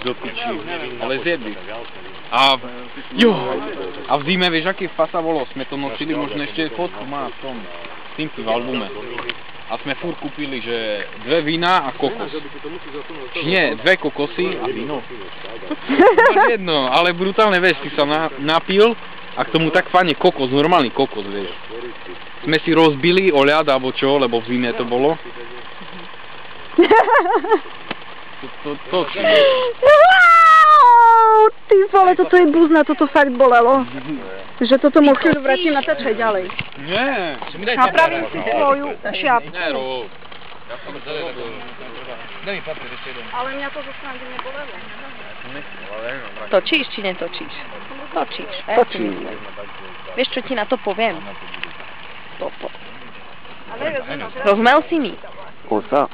do piči, ale zjedli. A v zime, vieš, aký fasa bolo? Sme to nosili, možno ešte fotku má v tom Stinky v albume. A sme furt kúpili, že 2 vína a kokos. Či nie, 2 kokosy a víno. Jedno, ale brutálne, vieš, ty sa napil a k tomu tak fajne kokos, normálny kokos, vieš. Sme si rozbili o ľad alebo čo, lebo v zime to bolo. Ty vole, toto je buzna, toto fakt bolelo. Že toto mu chvíľu vrátim natáčať ďalej. Nie. Napravím si svoju šiapku. Ale mňa to zo strany nebolelo. Točíš či netočíš? Točíš. Točím. Vieš, čo ti na to poviem? Topo. Rozmel si mi. Kosa.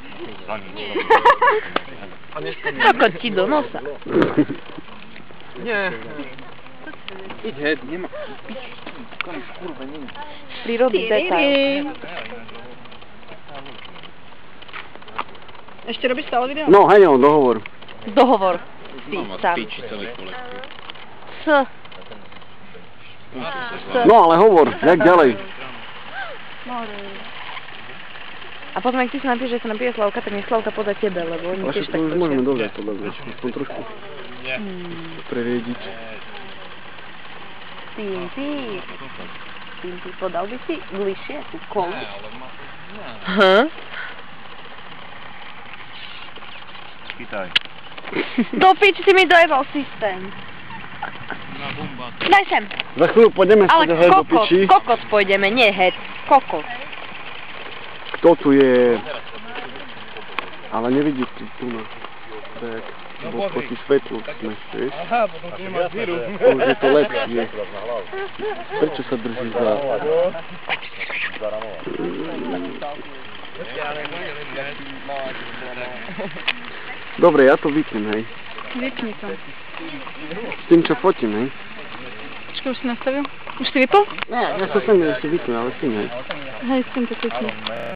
Kokot ti do nosa. Nie. Ide, nemá. Kurva, nie. Prírodný detail. Ešte robíš stále video? No, hej, dohovor. Dohovor. Ty sám. No, ale hovor, jak ďalej? A potom, ak ty sa napíš, že sa napíje Slavka, tak nech Slavka podá tebe, lebo oni tiež tak točia. Môžeme dodať, podľa mňa, aspoň trošku preriediť. Ty, podal by si bližšie tú kolu? Chytaj. Do piči, si mi dojebal systém. Daj sem. Za chvíľu pôjdeme ale späť do piči. kokos pôjdeme, nie head. Kokos. Kto tu je? Ale nevidí tu na. Tak, bo proti svetlu sme, vieš? Už je to lepšie. Prečo sa drží za... Dobre, ja to vypnem, hej. Vypni to. S tým, čo fotím, hej. Počkaj, už si nastavil? Už si vypol? Ne, ja sa sem ešte vypnem, ale s tým, hej. Hej, s tým to vypni.